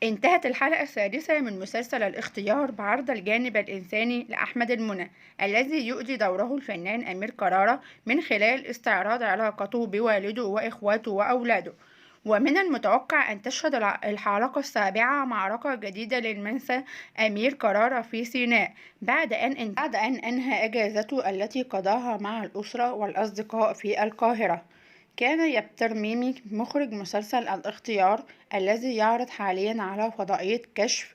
انتهت الحلقة السادسة من مسلسل الاختيار بعرض الجانب الإنساني لأحمد المنى الذي يؤدي دوره الفنان أمير كرارة من خلال استعراض علاقته بوالده وإخواته وأولاده. ومن المتوقع أن تشهد الحلقة السابعة معركة جديدة للمنسى أمير كرارة في سيناء بعد أن أنهى أجازته التي قضاها مع الأسرة والأصدقاء في القاهرة. كان يبتر ميمي مخرج مسلسل الاختيار الذي يعرض حاليا على فضائية كشف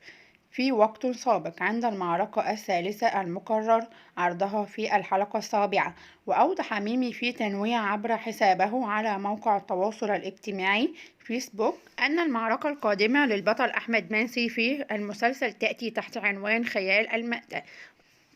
في وقت سابق عند المعركة الثالثة المقرر عرضها في الحلقة السابعة. وأوضح ميمي في تنويه عبر حسابه على موقع التواصل الاجتماعي فيسبوك أن المعركة القادمة للبطل أحمد منسي في المسلسل تأتي تحت عنوان خيال المأتة.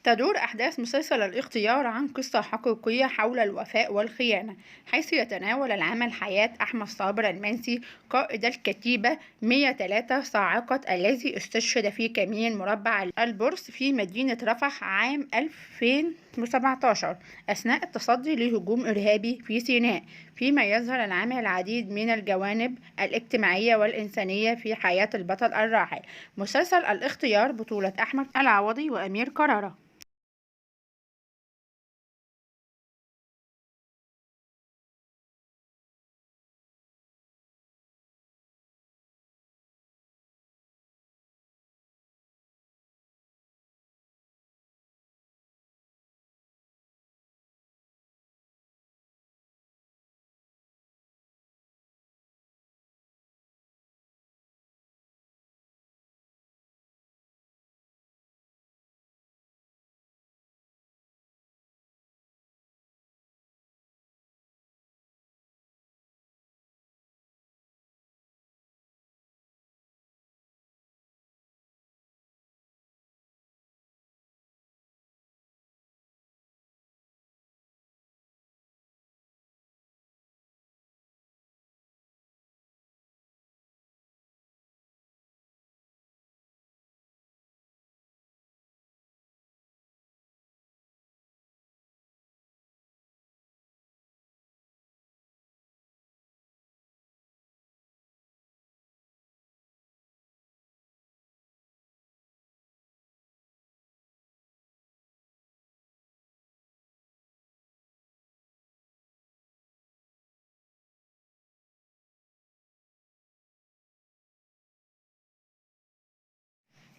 تدور أحداث مسلسل الاختيار عن قصة حقيقية حول الوفاء والخيانة، حيث يتناول العمل حياة أحمد صابر المنسي قائد الكتيبة 103 صاعقة الذي استشهد في كمين مربع البورس في مدينة رفح عام 2017 أثناء التصدي لهجوم إرهابي في سيناء. فيما يظهر العمل العديد من الجوانب الاجتماعية والإنسانية في حياة البطل الراحل. مسلسل الاختيار بطولة أحمد العوضي وأمير كرارة.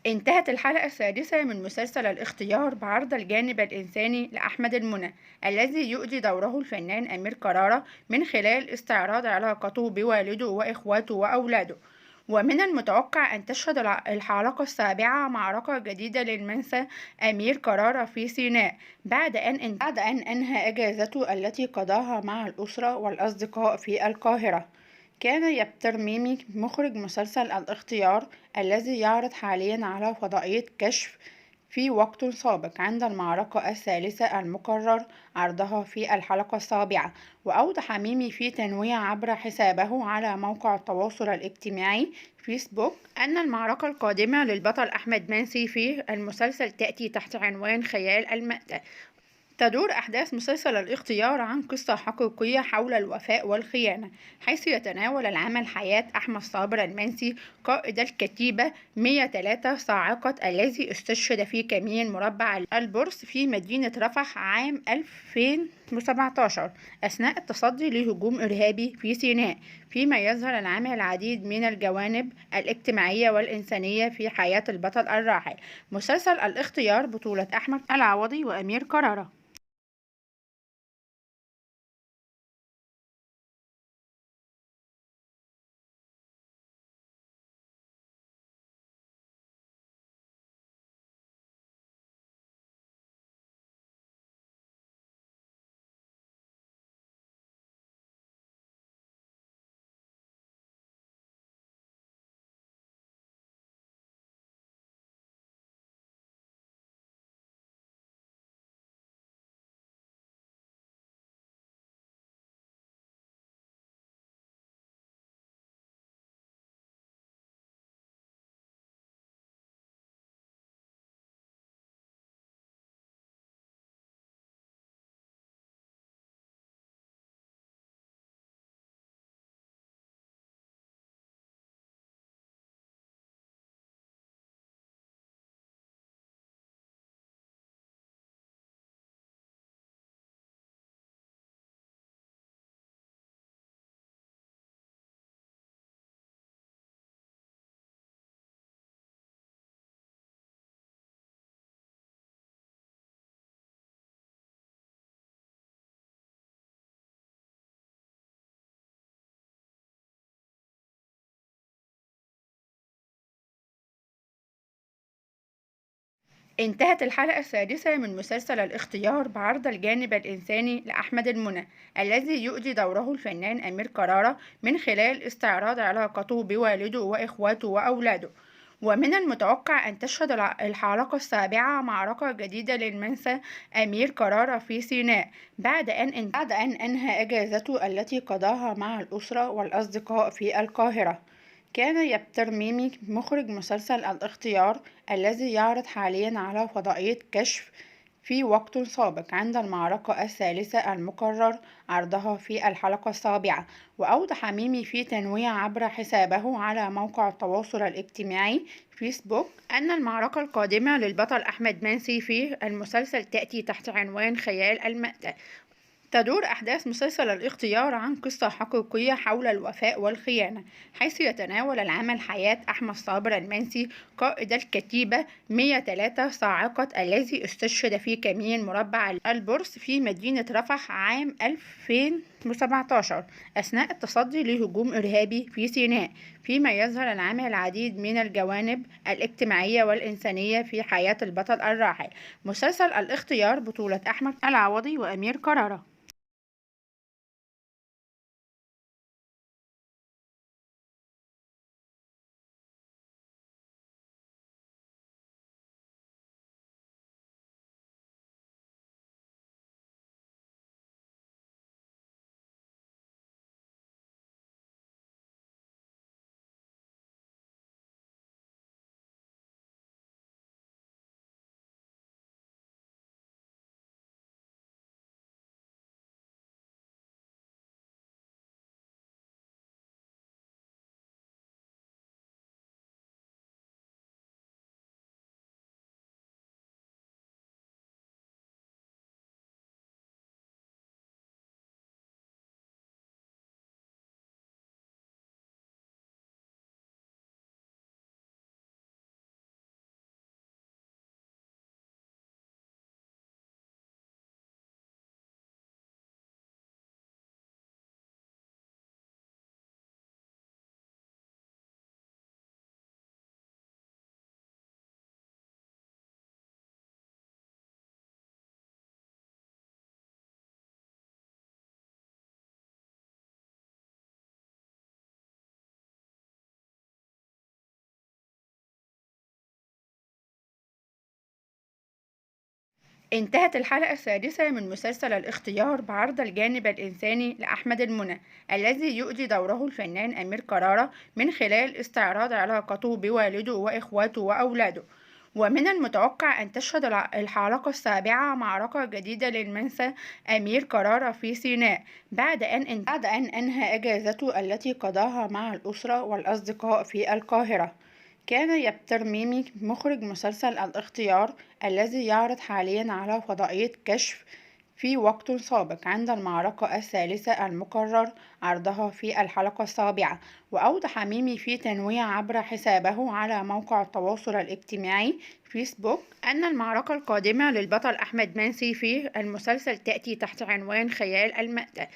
انتهت الحلقة السادسة من مسلسل الاختيار بعرض الجانب الإنساني لأحمد المنى الذي يؤدي دوره الفنان أمير كرارة من خلال استعراض علاقته بوالده وإخواته وأولاده. ومن المتوقع أن تشهد الحلقة السابعة معركة جديدة للمنسى أمير كرارة في سيناء بعد أن أنهى أجازته التي قضاها مع الأسرة والأصدقاء في القاهرة. كان يبتر ميمي مخرج مسلسل الاختيار الذي يعرض حاليا على فضائية كشف في وقت سابق عند المعركة الثالثة المقرر عرضها في الحلقة السابعة. وأوضح ميمي في تنويه عبر حسابه على موقع التواصل الاجتماعي فيسبوك أن المعركة القادمة للبطل أحمد منسي في المسلسل تأتي تحت عنوان خيال المأتة. تدور أحداث مسلسل الاختيار عن قصة حقيقية حول الوفاء والخيانة، حيث يتناول العمل حياة أحمد صابر المنسي قائد الكتيبة 103 صاعقة الذي استشهد في كمين مربع البورس في مدينة رفح عام 2017 أثناء التصدي لهجوم إرهابي في سيناء. فيما يظهر العمل العديد من الجوانب الاجتماعية والإنسانية في حياة البطل الراحل. مسلسل الاختيار بطولة أحمد العوضي وأمير كرارة. انتهت الحلقة السادسة من مسلسل الاختيار بعرض الجانب الإنساني لأحمد المنى الذي يؤدي دوره الفنان أمير كرارة من خلال استعراض علاقته بوالده وإخواته وأولاده. ومن المتوقع أن تشهد الحلقة السابعة معركة جديدة للمنسى أمير كرارة في سيناء بعد أن أنهى أجازته التي قضاها مع الأسرة والأصدقاء في القاهرة. كان يبتر ميمي مخرج مسلسل الاختيار الذي يعرض حاليا على فضائية كشف في وقت سابق عند المعركة الثالثة المقرر عرضها في الحلقة السابعة. وأوضح ميمي في تنويه عبر حسابه على موقع التواصل الاجتماعي فيسبوك أن المعركة القادمة للبطل أحمد منسي في المسلسل تأتي تحت عنوان خيال المأتة. تدور أحداث مسلسل الاختيار عن قصة حقيقية حول الوفاء والخيانة، حيث يتناول العمل حياة أحمد صابر المنسي قائد الكتيبة 103 صاعقة الذي استشهد في كمين مربع البورس في مدينة رفح عام 2017 أثناء التصدي لهجوم إرهابي في سيناء، فيما يظهر العمل العديد من الجوانب الاجتماعية والإنسانية في حياة البطل الراحل. مسلسل الاختيار بطولة أحمد العوضي وأمير كرارة. انتهت الحلقة السادسة من مسلسل الاختيار بعرض الجانب الإنساني لأحمد المنى الذي يؤدي دوره الفنان أمير كرارة من خلال استعراض علاقته بوالده وإخواته وأولاده. ومن المتوقع أن تشهد الحلقة السابعة معركة جديدة للمنسى أمير كرارة في سيناء بعد أن أنهى أجازته التي قضاها مع الأسرة والأصدقاء في القاهرة. كان يبتر ميمي مخرج مسلسل الاختيار الذي يعرض حاليا على فضائية كشف في وقت سابق عند المعركة الثالثة المقرر عرضها في الحلقة السابعة. وأوضح ميمي في تنويه عبر حسابه على موقع التواصل الاجتماعي فيسبوك أن المعركة القادمة للبطل أحمد منسي في المسلسل تأتي تحت عنوان خيال المأتة.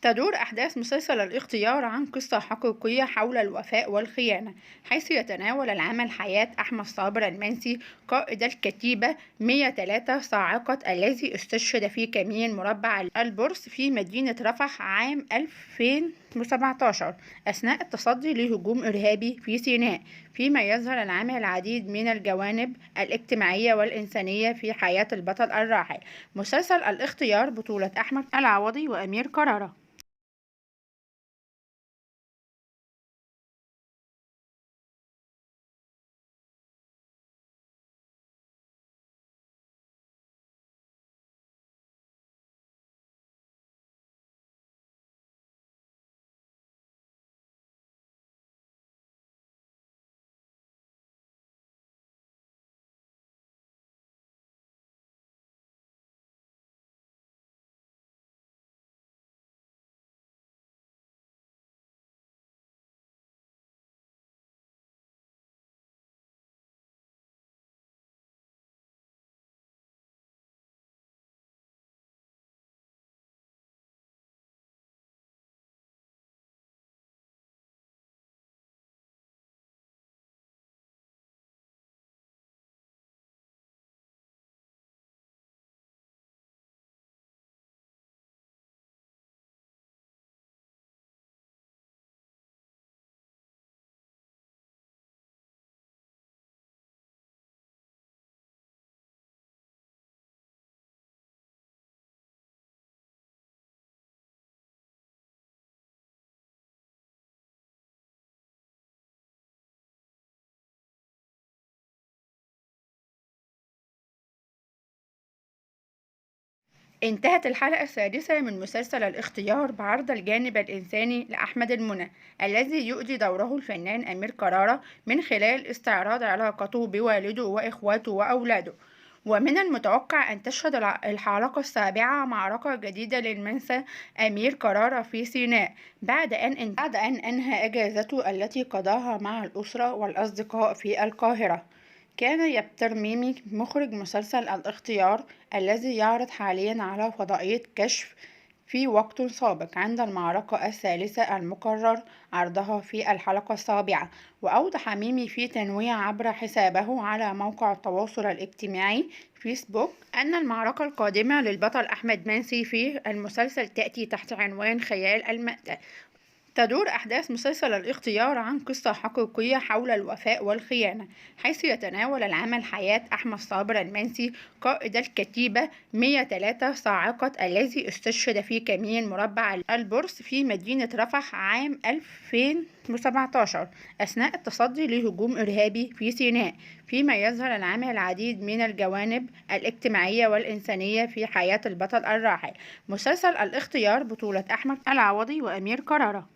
تدور أحداث مسلسل الاختيار عن قصة حقيقية حول الوفاء والخيانة، حيث يتناول العمل حياة أحمد صابر المنسي قائد الكتيبة 103 صاعقة الذي استشهد في كمين مربع البورس في مدينة رفح عام 2017 أثناء التصدي لهجوم إرهابي في سيناء، فيما يظهر العمل العديد من الجوانب الاجتماعية والإنسانية في حياة البطل الراحل. مسلسل الاختيار بطولة أحمد العوضي وأمير كرارة. انتهت الحلقة السادسة من مسلسل الاختيار بعرض الجانب الإنساني لأحمد المنى الذي يؤدي دوره الفنان أمير كرارة من خلال استعراض علاقته بوالده وإخواته وأولاده. ومن المتوقع أن تشهد الحلقة السابعة معركة جديدة للمنسى أمير كرارة في سيناء بعد أن أنهى أجازته التي قضاها مع الأسرة والأصدقاء في القاهرة. كان يبتر ميمي مخرج مسلسل الاختيار الذي يعرض حاليا على فضائية كشف في وقت سابق عند المعركة الثالثة المقرر عرضها في الحلقة السابعة. وأوضح ميمي في تنويه عبر حسابه على موقع التواصل الاجتماعي فيسبوك أن المعركة القادمة للبطل أحمد منسي في المسلسل تأتي تحت عنوان خيال المأتة. تدور أحداث مسلسل الاختيار عن قصة حقيقية حول الوفاء والخيانة، حيث يتناول العمل حياة أحمد صابر المنسي قائد الكتيبة 103 صاعقة الذي استشهد في كمين مربع البورس في مدينة رفح عام 2017 أثناء التصدي لهجوم إرهابي في سيناء، فيما يظهر العمل العديد من الجوانب الاجتماعية والإنسانية في حياة البطل الراحل. مسلسل الاختيار بطولة أحمد العوضي وأمير كرارة.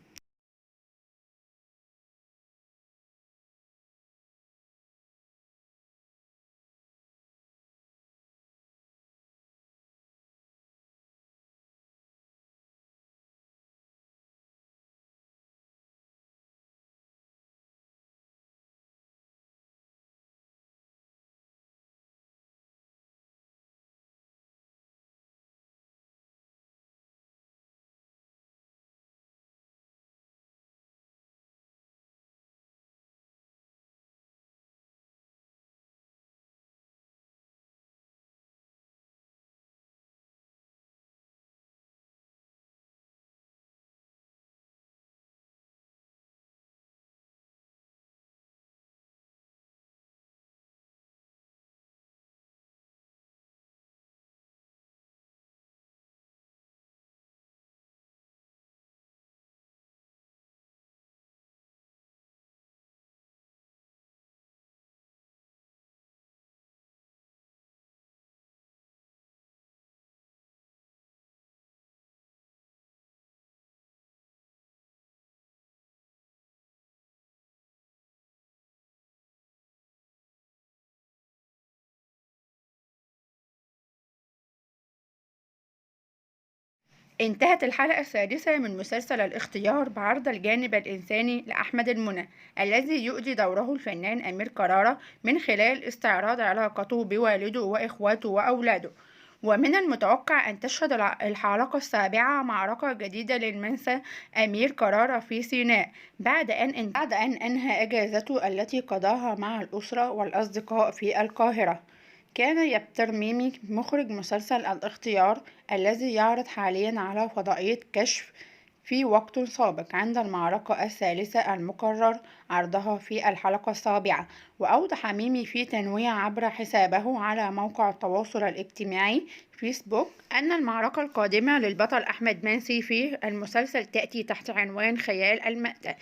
انتهت الحلقة السادسة من مسلسل الاختيار بعرض الجانب الإنساني لأحمد المنى الذي يؤدي دوره الفنان أمير كرارة من خلال استعراض علاقته بوالده وإخواته وأولاده. ومن المتوقع أن تشهد الحلقة السابعة معركة جديدة للمنسى أمير كرارة في سيناء بعد أن أنهى أجازته التي قضاها مع الأسرة والأصدقاء في القاهرة. كان يبتر ميمي مخرج مسلسل الاختيار الذي يعرض حاليا على فضائية كشف في وقت سابق عند المعركة الثالثة المقرر عرضها في الحلقة السابعة. وأوضح ميمي في تنويه عبر حسابه على موقع التواصل الاجتماعي فيسبوك أن المعركة القادمة للبطل أحمد منسي في المسلسل تأتي تحت عنوان خيال المأتة.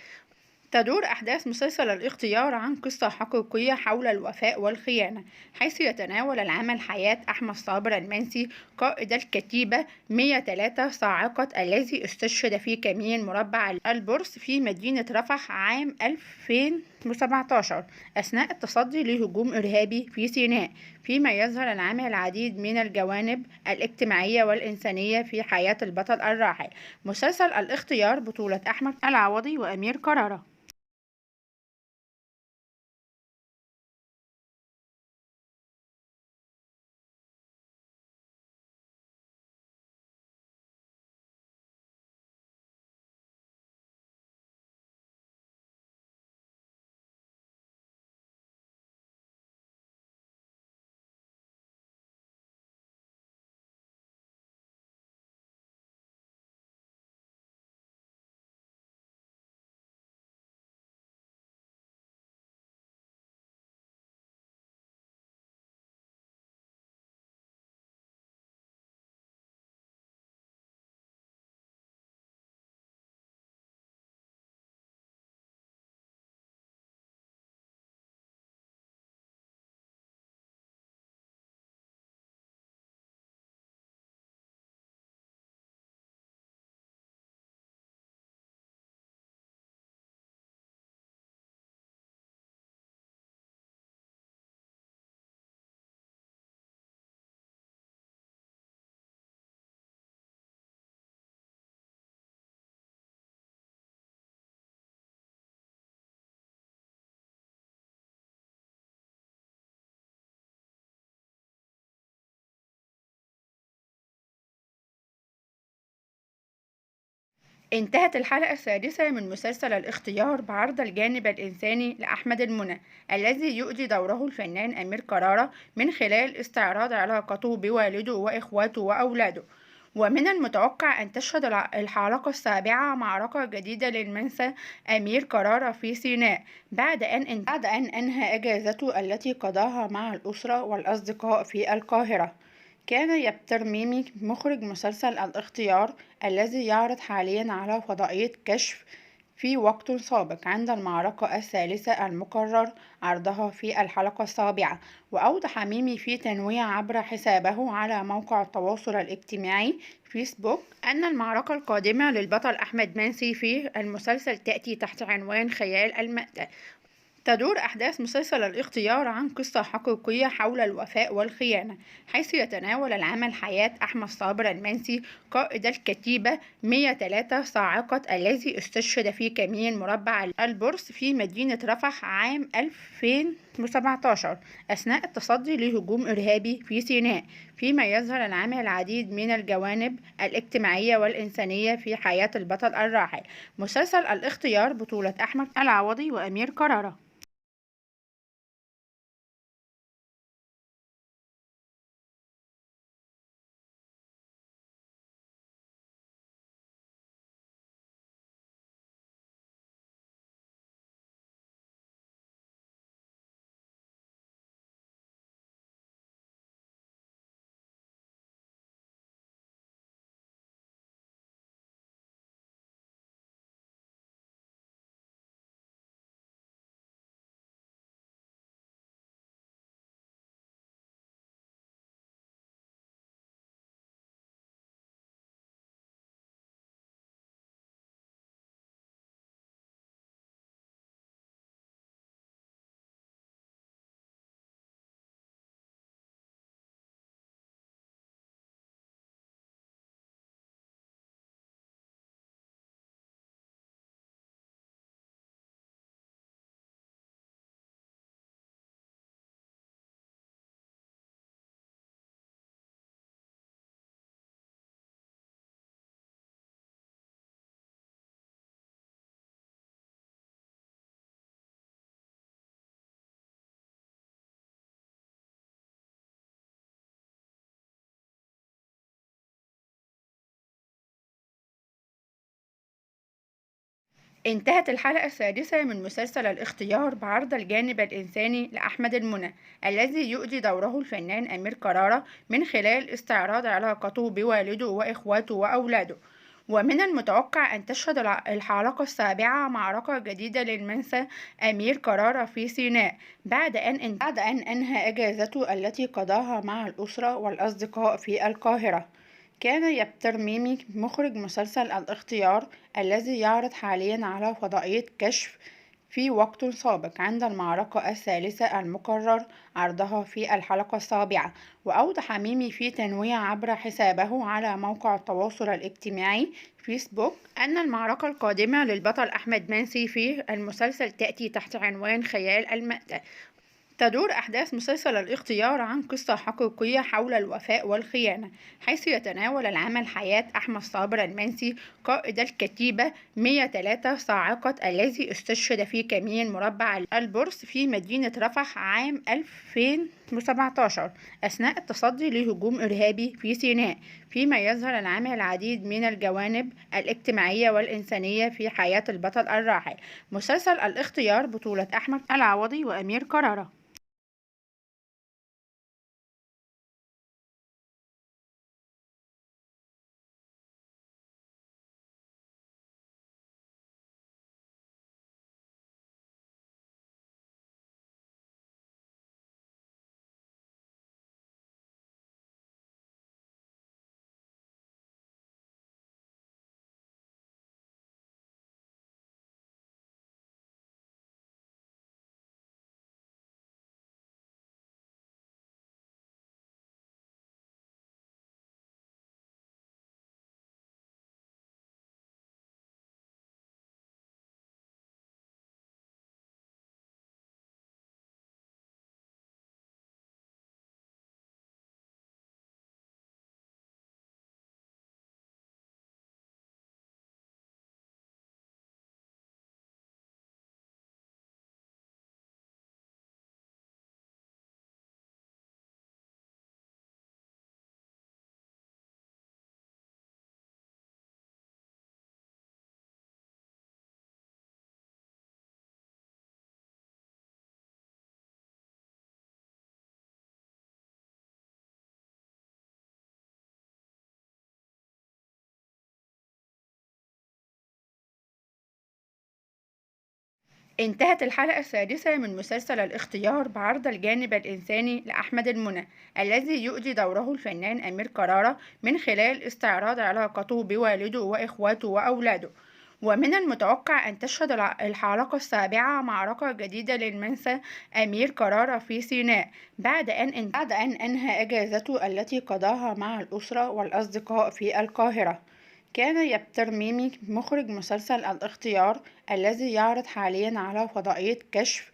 تدور أحداث مسلسل الاختيار عن قصة حقيقية حول الوفاء والخيانة، حيث يتناول العمل حياة أحمد صابر المنسي قائد الكتيبة 103 صاعقة الذي استشهد في كمين مربع البورس في مدينة رفح عام 2017 أثناء التصدي لهجوم إرهابي في سيناء، فيما يظهر العمل العديد من الجوانب الاجتماعية والإنسانية في حياة البطل الراحل. مسلسل الاختيار بطولة أحمد العوضي وأمير كرارة. انتهت الحلقة السادسة من مسلسل الاختيار بعرض الجانب الإنساني لأحمد المنى الذي يؤدي دوره الفنان أمير كرارة من خلال استعراض علاقته بوالده وإخواته وأولاده. ومن المتوقع أن تشهد الحلقة السابعة معركة جديدة للمنسى أمير كرارة في سيناء بعد أن أنهى أجازته التي قضاها مع الأسرة والأصدقاء في القاهرة. كان يبتر ميمي مخرج مسلسل الاختيار الذي يعرض حاليا على فضائية كشف في وقت سابق عند المعركة الثالثة المقرر عرضها في الحلقة السابعة. وأوضح ميمي في تنويه عبر حسابه على موقع التواصل الاجتماعي فيسبوك أن المعركة القادمة للبطل أحمد منسي في المسلسل تأتي تحت عنوان خيال المأتة. تدور أحداث مسلسل الاختيار عن قصة حقيقية حول الوفاء والخيانة، حيث يتناول العمل حياة أحمد صابر المنسي قائد الكتيبة 103 صاعقة الذي استشهد في كمين مربع البورس في مدينة رفح عام 2017 أثناء التصدي لهجوم إرهابي في سيناء. فيما يظهر العمل العديد من الجوانب الاجتماعية والإنسانية في حياة البطل الراحل. مسلسل الاختيار بطولة أحمد العوضي وأمير كرارة. انتهت الحلقة السادسة من مسلسل الاختيار بعرض الجانب الإنساني لأحمد المنى الذي يؤدي دوره الفنان أمير كرارة من خلال استعراض علاقته بوالده وإخواته وأولاده. ومن المتوقع أن تشهد الحلقة السابعة معركة جديدة للمنسى أمير كرارة في سيناء بعد أن أنهى أجازته التي قضاها مع الأسرة والأصدقاء في القاهرة. كان يبتر ميمي مخرج مسلسل الاختيار الذي يعرض حاليا على فضائية كشف في وقت سابق عند المعركة الثالثة المقرر عرضها في الحلقة السابعة. وأوضح ميمي في تنويه عبر حسابه على موقع التواصل الاجتماعي فيسبوك أن المعركة القادمة للبطل أحمد منسي في المسلسل تأتي تحت عنوان خيال المأتة. تدور أحداث مسلسل الاختيار عن قصة حقيقية حول الوفاء والخيانة، حيث يتناول العمل حياة أحمد صابر المنسي قائد الكتيبة 103 صاعقة الذي استشهد في كمين مربع البورس في مدينة رفح عام 2017 أثناء التصدي لهجوم إرهابي في سيناء. فيما يظهر العمل العديد من الجوانب الاجتماعية والإنسانية في حياة البطل الراحل. مسلسل الاختيار بطولة أحمد العوضي وأمير كرارة. انتهت الحلقة السادسة من مسلسل الاختيار بعرض الجانب الإنساني لأحمد المنى الذي يؤدي دوره الفنان أمير كرارة من خلال استعراض علاقته بوالده وإخواته وأولاده. ومن المتوقع أن تشهد الحلقة السابعة معركة جديدة للمنسى أمير كرارة في سيناء بعد أن أنهى أجازته التي قضاها مع الأسرة والأصدقاء في القاهرة. كان يبتر ميمي مخرج مسلسل الاختيار الذي يعرض حاليا على فضائية كشف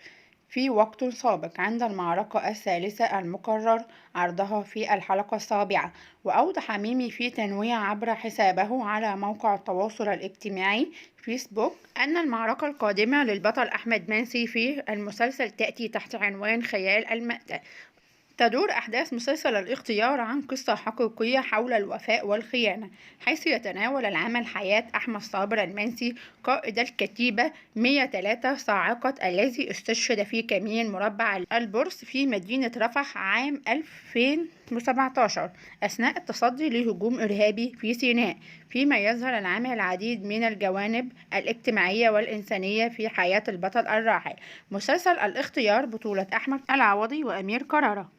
في وقت سابق عند المعركة الثالثة المقرر عرضها في الحلقة السابعة. وأوضح ميمي في تنويه عبر حسابه على موقع التواصل الاجتماعي فيسبوك أن المعركة القادمة للبطل أحمد منسي في المسلسل تأتي تحت عنوان خيال المأتة. تدور أحداث مسلسل الاختيار عن قصة حقيقية حول الوفاء والخيانة، حيث يتناول العمل حياة أحمد صابر المنسي قائد الكتيبة 103 صاعقة الذي استشهد في كمين مربع البورس في مدينة رفح عام 2017 أثناء التصدي لهجوم إرهابي في سيناء، فيما يظهر العمل العديد من الجوانب الاجتماعية والإنسانية في حياة البطل الراحل. مسلسل الاختيار بطولة أحمد العوضي وأمير كرارة.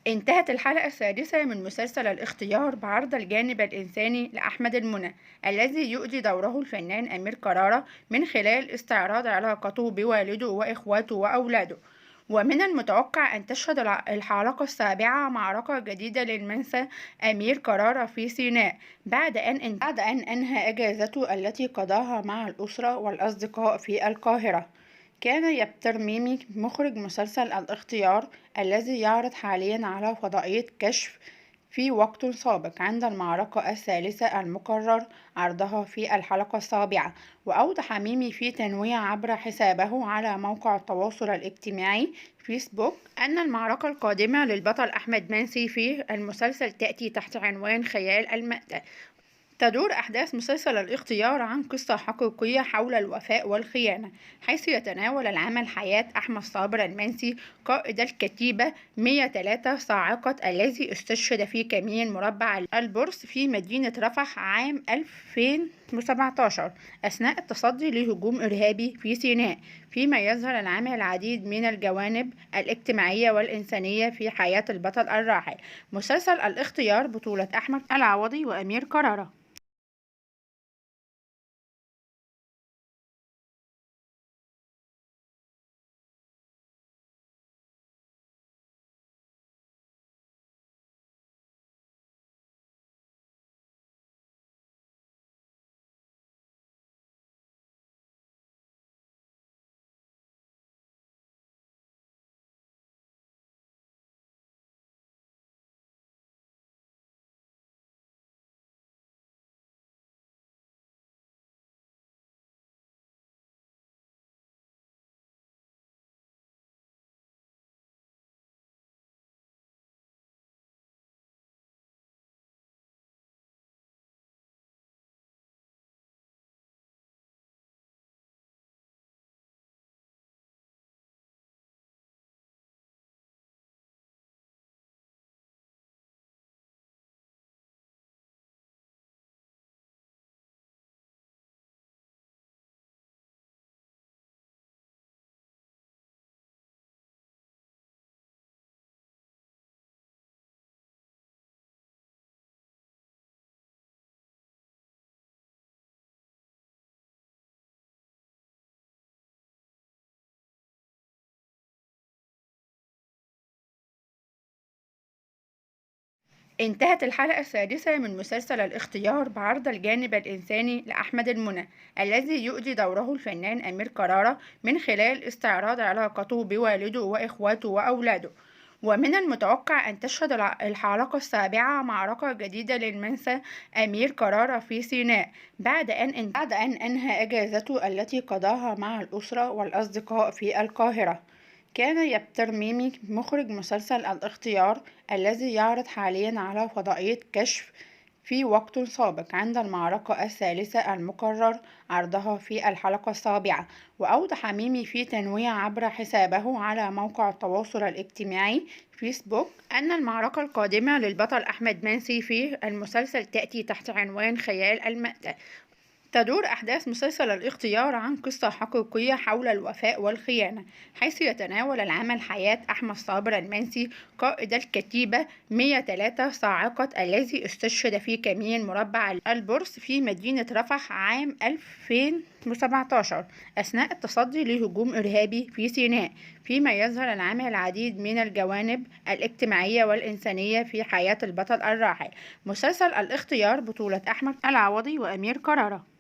انتهت الحلقة السادسة من مسلسل الاختيار بعرض الجانب الإنساني لأحمد المنى الذي يؤدي دوره الفنان أمير كرارة من خلال استعراض علاقته بوالده وإخواته وأولاده. ومن المتوقع أن تشهد الحلقة السابعة معركة جديدة للمنسى أمير كرارة في سيناء بعد أن أنهى أجازته التي قضاها مع الأسرة والأصدقاء في القاهرة. كان يبتر ميمي مخرج مسلسل الاختيار الذي يعرض حاليا على فضائية كشف في وقت سابق عند المعركة الثالثة المقرر عرضها في الحلقة السابعة. وأوضح ميمي في تنويه عبر حسابه على موقع التواصل الاجتماعي فيسبوك أن المعركة القادمة للبطل أحمد منسي في المسلسل تأتي تحت عنوان خيال المأتة. تدور أحداث مسلسل الاختيار عن قصة حقيقية حول الوفاء والخيانة، حيث يتناول العمل حياة أحمد صابر المنسي قائد الكتيبة 103 صاعقة الذي استشهد في كمين مربع البورس في مدينة رفح عام 2017 أثناء التصدي لهجوم إرهابي في سيناء، فيما يظهر العمل العديد من الجوانب الاجتماعية والإنسانية في حياة البطل الراحل. مسلسل الاختيار بطولة أحمد العوضي وأمير كرارة. انتهت الحلقة السادسة من مسلسل الاختيار بعرض الجانب الإنساني لأحمد المنى الذي يؤدي دوره الفنان أمير كرارة من خلال استعراض علاقته بوالده وإخواته وأولاده. ومن المتوقع أن تشهد الحلقة السابعة معركة جديدة للمنسى أمير كرارة في سيناء بعد أن أنهى أجازته التي قضاها مع الأسرة والأصدقاء في القاهرة. كان يبتر ميمي مخرج مسلسل الاختيار الذي يعرض حاليا على فضائية كشف في وقت سابق عند المعركة الثالثة المقرر عرضها في الحلقة السابعة. وأوضح ميمي في تنويه عبر حسابه على موقع التواصل الاجتماعي فيسبوك أن المعركة القادمة للبطل أحمد منسي في المسلسل تأتي تحت عنوان خيال المأتة. تدور أحداث مسلسل الاختيار عن قصة حقيقية حول الوفاء والخيانة، حيث يتناول العمل حياة أحمد صابر المنسي قائد الكتيبة 103 صاعقة الذي استشهد في كمين مربع البورس في مدينة رفح عام 2017 أثناء التصدي لهجوم إرهابي في سيناء. فيما يظهر العمل العديد من الجوانب الاجتماعية والإنسانية في حياة البطل الراحل. مسلسل الاختيار بطولة أحمد العوضي وأمير كرارة.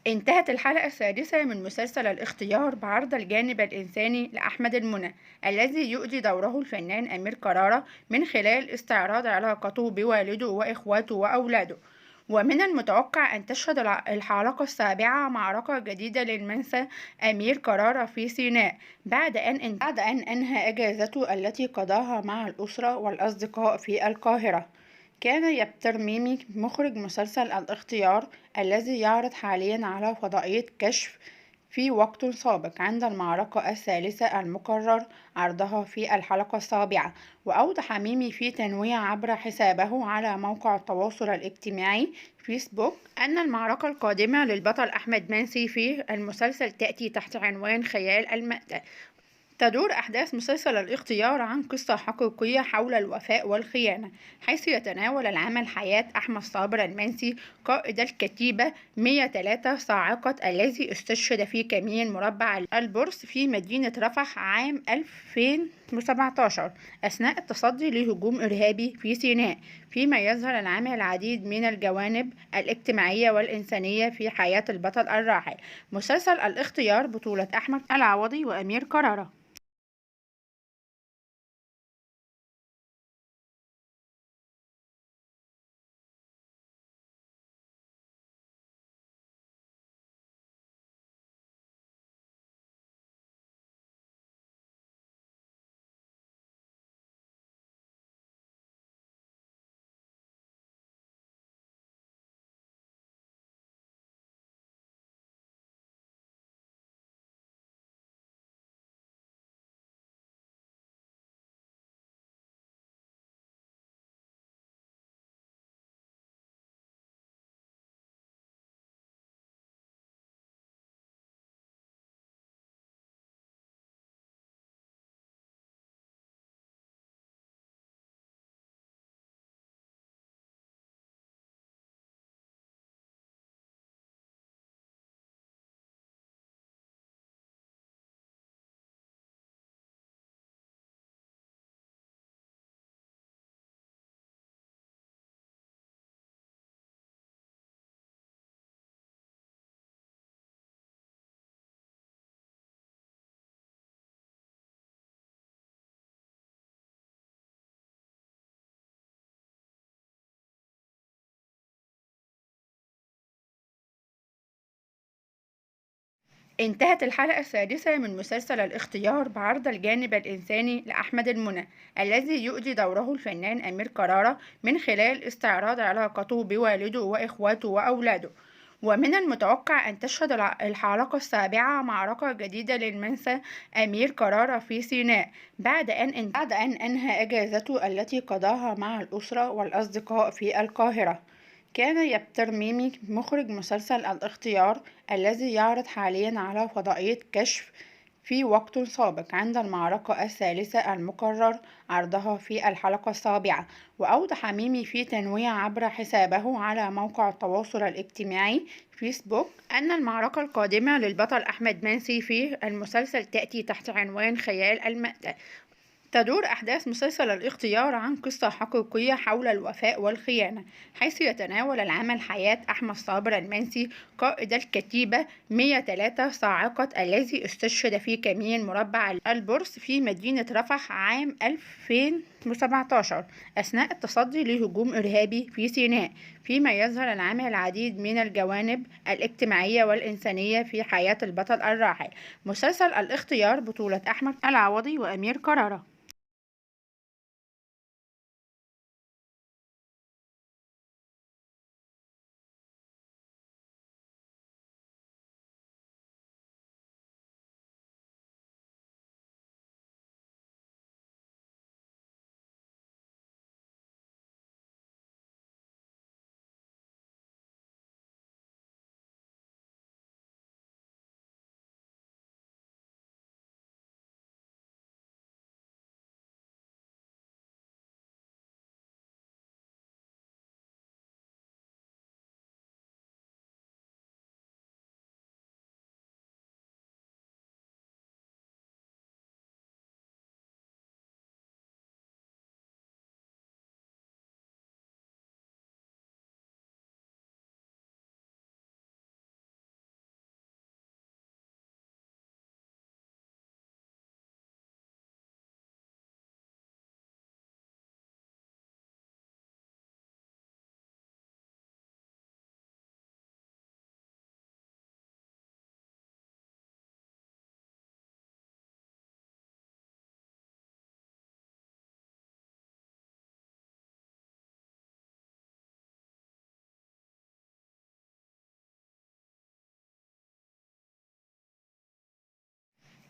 انتهت الحلقة السادسة من مسلسل الاختيار بعرض الجانب الإنساني لأحمد المنى الذي يؤدي دوره الفنان أمير كرارة من خلال استعراض علاقته بوالده وإخواته وأولاده. ومن المتوقع أن تشهد الحلقة السابعة معركة جديدة للمنسى أمير كرارة في سيناء بعد أن أنهى أجازته التي قضاها مع الأسرة والأصدقاء في القاهرة. كان يبتر ميمي مخرج مسلسل الاختيار الذي يعرض حاليا على فضائية كشف في وقت سابق عند المعركة الثالثة المقرر عرضها في الحلقة السابعة. وأوضح ميمي في تنويه عبر حسابه على موقع التواصل الاجتماعي فيسبوك أن المعركة القادمة للبطل أحمد منسي في المسلسل تأتي تحت عنوان خيال المأتة. تدور أحداث مسلسل الاختيار عن قصة حقيقية حول الوفاء والخيانة، حيث يتناول العمل حياة أحمد صابر المنسي قائد الكتيبة 103 صاعقة الذي استشهد في كمين مربع البورس في مدينة رفح عام 2017 أثناء التصدي لهجوم إرهابي في سيناء. فيما يظهر العمل العديد من الجوانب الاجتماعية والإنسانية في حياة البطل الراحل. مسلسل الاختيار بطولة أحمد العوضي وأمير كرارة. انتهت الحلقة السادسة من مسلسل الاختيار بعرض الجانب الإنساني لأحمد المنى الذي يؤدي دوره الفنان أمير كرارة من خلال استعراض علاقته بوالده وإخواته وأولاده. ومن المتوقع أن تشهد الحلقة السابعة معركة جديدة للمنسى أمير كرارة في سيناء بعد أن أنهى أجازته التي قضاها مع الأسرة والأصدقاء في القاهرة. كان يبتر ميمي مخرج مسلسل الاختيار الذي يعرض حاليا على فضائية كشف في وقت سابق عند المعركة الثالثة المقرر عرضها في الحلقة السابعة. وأوضح ميمي في تنويه عبر حسابه على موقع التواصل الاجتماعي فيسبوك أن المعركة القادمة للبطل أحمد منسي في المسلسل تأتي تحت عنوان خيال المأتة. تدور أحداث مسلسل الاختيار عن قصة حقيقية حول الوفاء والخيانة، حيث يتناول العمل حياة أحمد صابر المنسي قائد الكتيبة 103 صاعقة الذي استشهد في كمين مربع البورس في مدينة رفح عام 2017 أثناء التصدي لهجوم إرهابي في سيناء. فيما يظهر العمل العديد من الجوانب الاجتماعية والإنسانية في حياة البطل الراحل. مسلسل الاختيار بطولة أحمد العوضي وأمير كرارة.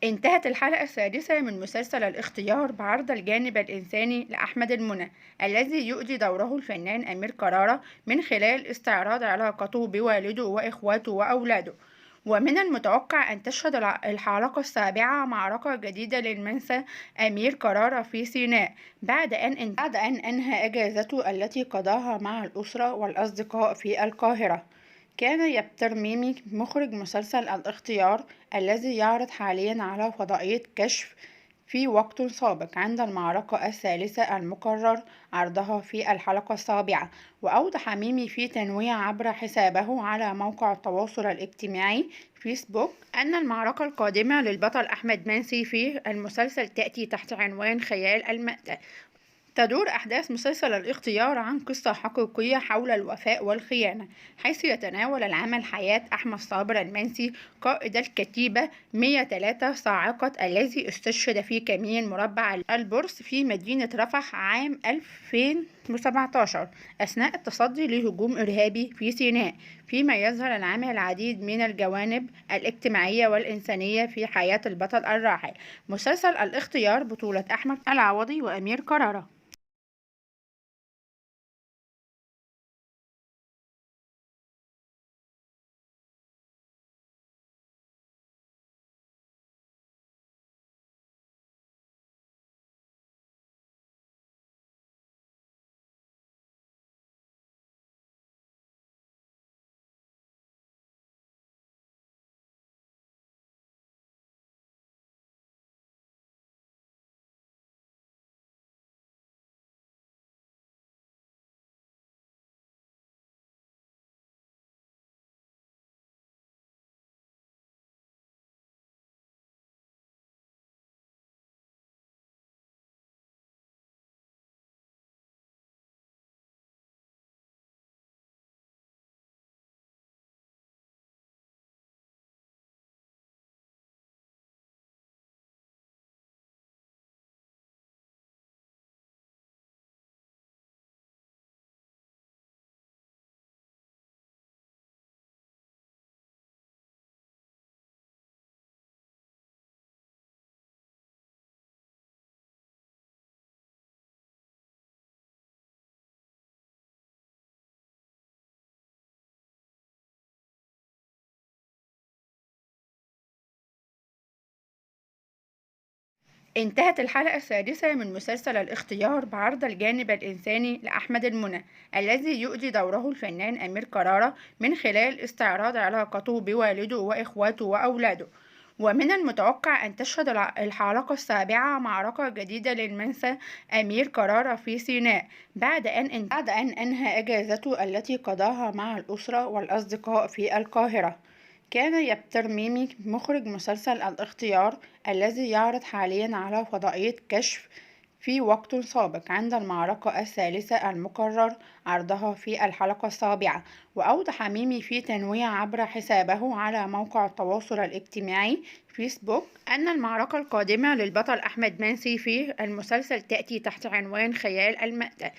انتهت الحلقة السادسة من مسلسل الاختيار بعرض الجانب الإنساني لأحمد المنى الذي يؤدي دوره الفنان أمير كرارة من خلال استعراض علاقته بوالده وإخواته وأولاده. ومن المتوقع أن تشهد الحلقة السابعة معركة جديدة للمنسى أمير كرارة في سيناء بعد أن أنهى أجازته التي قضاها مع الأسرة والأصدقاء في القاهرة. كان يبتر ميمي مخرج مسلسل الاختيار الذي يعرض حاليا على فضائية كشف في وقت سابق عند المعركة الثالثة المقرر عرضها في الحلقة السابعة. وأوضح ميمي في تنويه عبر حسابه على موقع التواصل الاجتماعي فيسبوك أن المعركة القادمة للبطل أحمد منسي في المسلسل تأتي تحت عنوان خيال المأتة. تدور أحداث مسلسل الاختيار عن قصة حقيقية حول الوفاء والخيانة، حيث يتناول العمل حياة أحمد صابر المنسي قائد الكتيبة 103 صاعقة الذي استشهد في كمين مربع البورس في مدينة رفح عام 2017 أثناء التصدي لهجوم إرهابي في سيناء. فيما يظهر العمل العديد من الجوانب الاجتماعية والإنسانية في حياة البطل الراحل. مسلسل الاختيار بطولة أحمد العوضي وأمير كرارة. انتهت الحلقة السادسة من مسلسل الاختيار بعرض الجانب الإنساني لأحمد المنى الذي يؤدي دوره الفنان أمير كرارة من خلال استعراض علاقته بوالده وإخواته وأولاده. ومن المتوقع أن تشهد الحلقة السابعة معركة جديدة للمنسى أمير كرارة في سيناء بعد أن أنهى أجازته التي قضاها مع الأسرة والأصدقاء في القاهرة. كان يبتر ميمي مخرج مسلسل الاختيار الذي يعرض حاليا على فضائية كشف في وقت سابق عند المعركة الثالثة المقرر عرضها في الحلقة السابعة. وأوضح ميمي في تنويه عبر حسابه على موقع التواصل الاجتماعي فيسبوك أن المعركة القادمة للبطل أحمد منسي في المسلسل تأتي تحت عنوان خيال المأتة.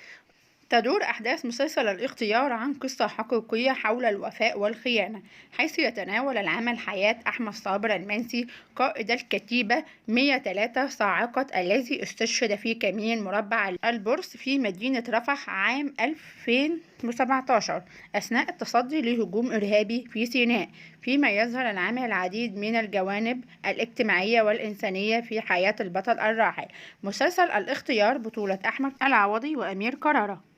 تدور أحداث مسلسل الاختيار عن قصة حقيقية حول الوفاء والخيانة، حيث يتناول العمل حياة أحمد صابر المنسي قائد الكتيبة 103 صاعقة الذي استشهد في كمين مربع البورس في مدينة رفح عام 2017 أثناء التصدي لهجوم إرهابي في سيناء، فيما يظهر العمل العديد من الجوانب الاجتماعية والإنسانية في حياة البطل الراحل. مسلسل الاختيار بطولة أحمد العوضي وأمير كرارة.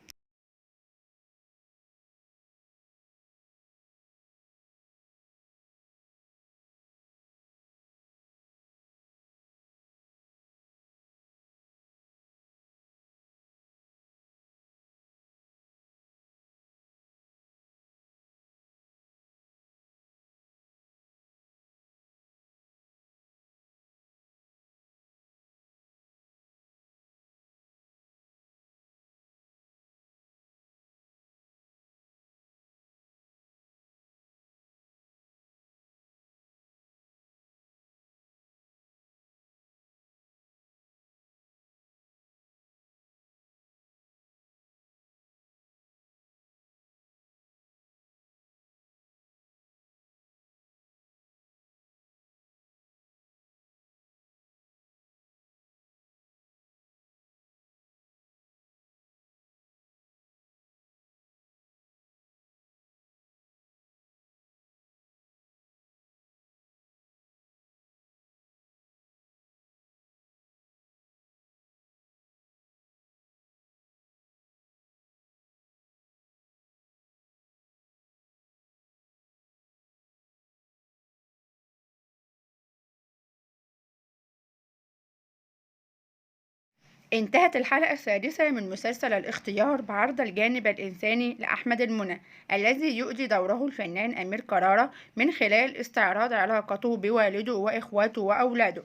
انتهت الحلقة السادسة من مسلسل الاختيار بعرض الجانب الإنساني لأحمد المنى الذي يؤدي دوره الفنان أمير كرارة من خلال استعراض علاقته بوالده وإخواته وأولاده.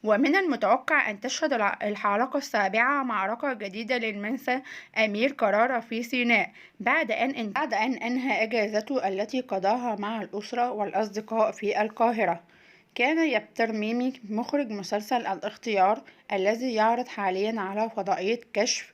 ومن المتوقع أن تشهد الحلقة السابعة معركة جديدة للمنسى أمير كرارة في سيناء بعد أن أنهى أجازته التي قضاها مع الأسرة والأصدقاء في القاهرة. كان يبتر ميمي مخرج مسلسل الاختيار الذي يعرض حاليا على فضائية كشف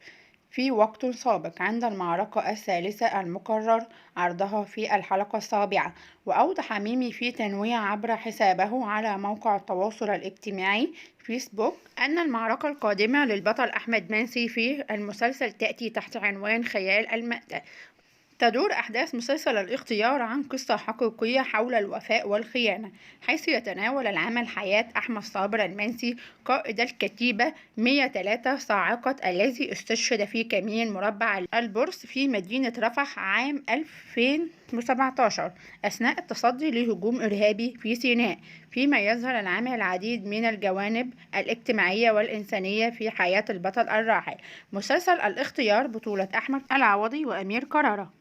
في وقت سابق عند المعركة الثالثة المقرر عرضها في الحلقة السابعة. وأوضح ميمي في تنويه عبر حسابه على موقع التواصل الاجتماعي فيسبوك أن المعركة القادمة للبطل أحمد منسي في المسلسل تأتي تحت عنوان خيال المأتة. تدور أحداث مسلسل الاختيار عن قصة حقيقية حول الوفاء والخيانة، حيث يتناول العمل حياة أحمد صابر المنسي قائد الكتيبة 103 صاعقة الذي استشهد في كمين مربع البورس في مدينة رفح عام 2017 أثناء التصدي لهجوم إرهابي في سيناء، فيما يظهر العمل العديد من الجوانب الاجتماعية والإنسانية في حياة البطل الراحل. مسلسل الاختيار بطولة أحمد العوضي وأمير كرارة.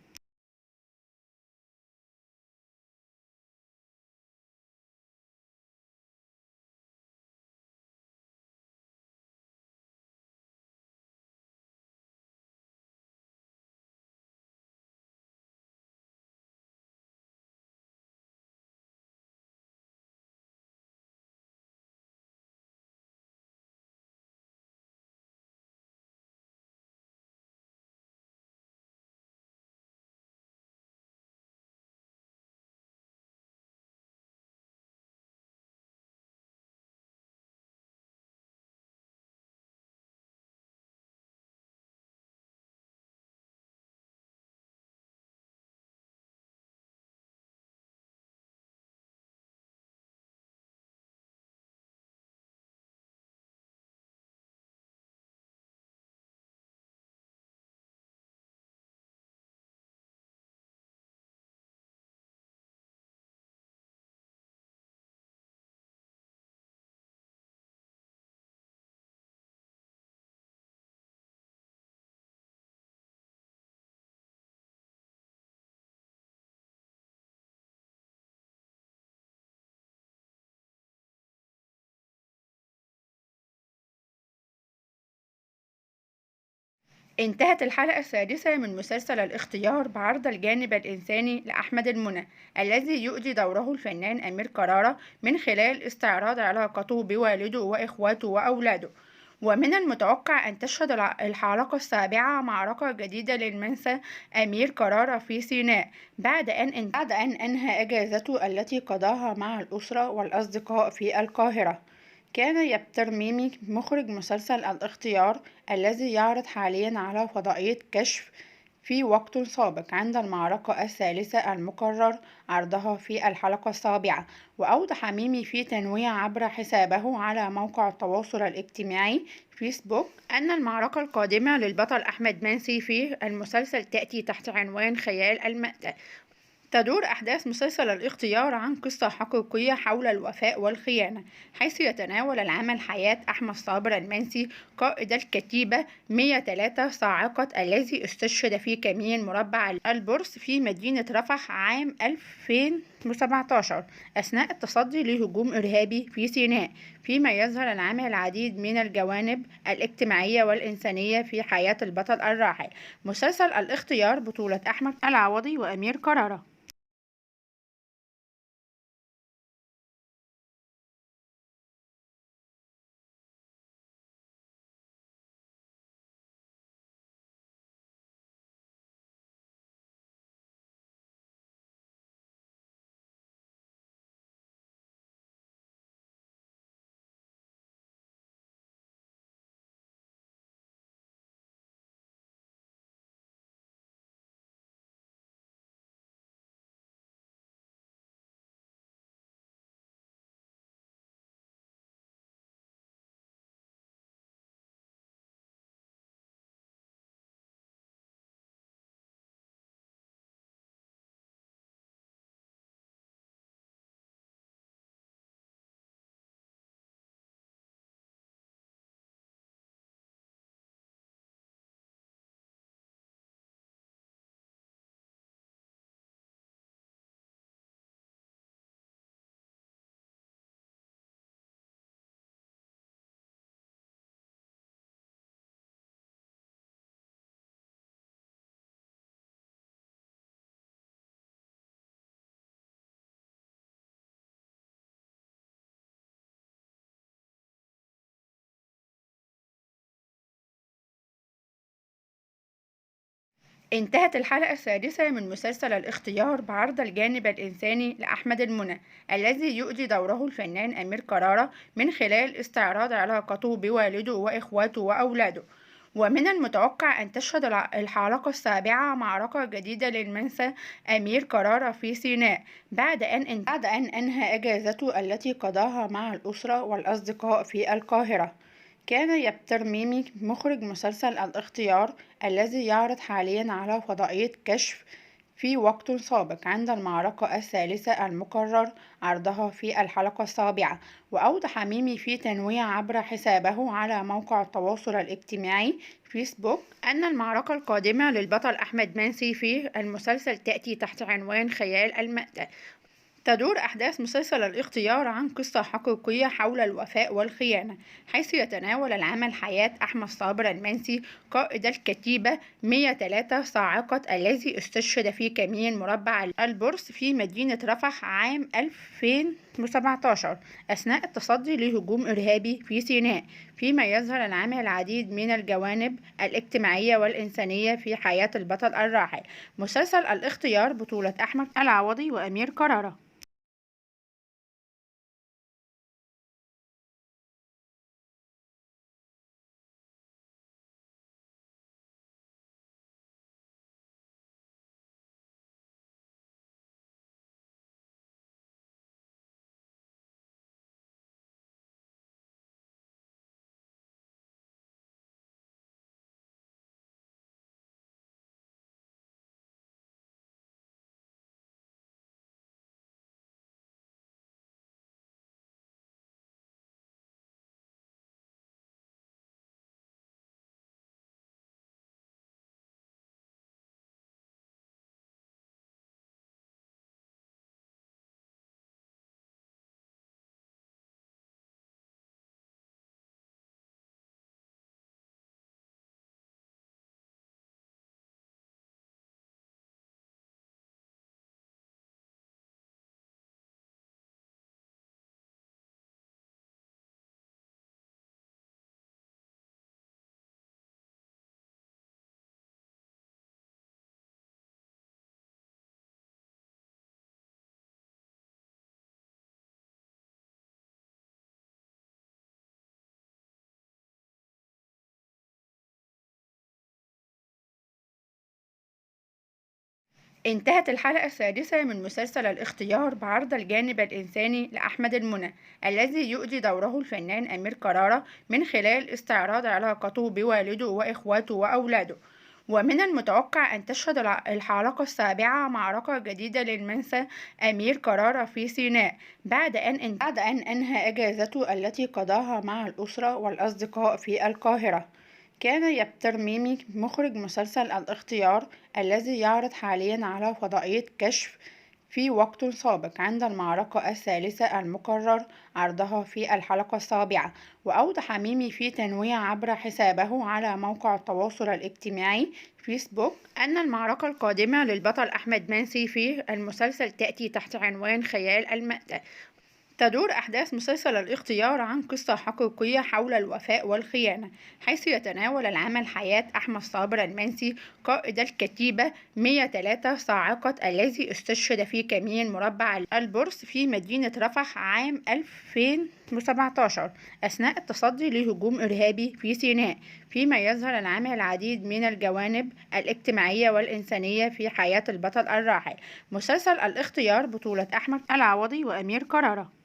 انتهت الحلقة السادسة من مسلسل الاختيار بعرض الجانب الإنساني لأحمد المنى الذي يؤدي دوره الفنان أمير كرارة من خلال استعراض علاقته بوالده وإخواته وأولاده. ومن المتوقع أن تشهد الحلقة السابعة معركة جديدة للمنسى أمير كرارة في سيناء بعد أن أنهى أجازته التي قضاها مع الأسرة والأصدقاء في القاهرة. كان يبتر ميمي مخرج مسلسل الاختيار الذي يعرض حاليا على فضائية كشف في وقت سابق عند المعركة الثالثة المقرر عرضها في الحلقة السابعة. وأوضح ميمي في تنويه عبر حسابه على موقع التواصل الاجتماعي فيسبوك أن المعركة القادمة للبطل أحمد منسي في المسلسل تأتي تحت عنوان خيال المأتة. تدور أحداث مسلسل الاختيار عن قصة حقيقية حول الوفاء والخيانة، حيث يتناول العمل حياة أحمد صابر المنسي قائد الكتيبة 103 صاعقة الذي استشهد في كمين مربع البورس في مدينة رفح عام 2017 أثناء التصدي لهجوم إرهابي في سيناء. فيما يظهر العمل العديد من الجوانب الاجتماعية والإنسانية في حياة البطل الراحل. مسلسل الاختيار بطولة أحمد العوضي وأمير كرارة. انتهت الحلقة السادسة من مسلسل الاختيار بعرض الجانب الإنساني لأحمد المنى الذي يؤدي دوره الفنان أمير كرارة من خلال استعراض علاقته بوالده وإخواته وأولاده. ومن المتوقع أن تشهد الحلقة السابعة معركة جديدة للمنسى أمير كرارة في سيناء بعد أن أنهى أجازته التي قضاها مع الأسرة والأصدقاء في القاهرة. كان يبتر ميمي مخرج مسلسل الاختيار الذي يعرض حاليا على فضائية كشف في وقت سابق عند المعركة الثالثة المقرر عرضها في الحلقة السابعة. وأوضح ميمي في تنويه عبر حسابه على موقع التواصل الاجتماعي فيسبوك أن المعركة القادمة للبطل أحمد منسي في المسلسل تأتي تحت عنوان خيال المأتة. تدور أحداث مسلسل الاختيار عن قصة حقيقية حول الوفاء والخيانة، حيث يتناول العمل حياة أحمد صابر المنسي قائد الكتيبة 103 صاعقة الذي استشهد في كمين مربع البورس في مدينة رفح عام 2017 أثناء التصدي لهجوم إرهابي في سيناء. فيما يظهر العمل العديد من الجوانب الاجتماعية والإنسانية في حياة البطل الراحل. مسلسل الاختيار بطولة أحمد العوضي وأمير كرارة. انتهت الحلقة السادسة من مسلسل الاختيار بعرض الجانب الإنساني لأحمد المنى الذي يؤدي دوره الفنان أمير كرارة من خلال استعراض علاقته بوالده وإخواته وأولاده. ومن المتوقع أن تشهد الحلقة السابعة معركة جديدة للمنسى أمير كرارة في سيناء بعد أن أنهى أجازته التي قضاها مع الأسرة والأصدقاء في القاهرة. كان يبتر ميمي مخرج مسلسل الاختيار الذي يعرض حاليا على فضائية كشف في وقت سابق عند المعركة الثالثة المقرر عرضها في الحلقة السابعة. وأوضح ميمي في تنويه عبر حسابه على موقع التواصل الاجتماعي فيسبوك أن المعركة القادمة للبطل أحمد منسي في المسلسل تأتي تحت عنوان خيال المأتة. تدور أحداث مسلسل الاختيار عن قصة حقيقية حول الوفاء والخيانة، حيث يتناول العمل حياة أحمد صابر المنسي قائد الكتيبة 103 صاعقة الذي استشهد في كمين مربع البورس في مدينة رفح عام 2017 أثناء التصدي لهجوم إرهابي في سيناء، فيما يظهر العمل العديد من الجوانب الاجتماعية والإنسانية في حياة البطل الراحل. مسلسل الاختيار بطولة أحمد العوضي وأمير كرارة.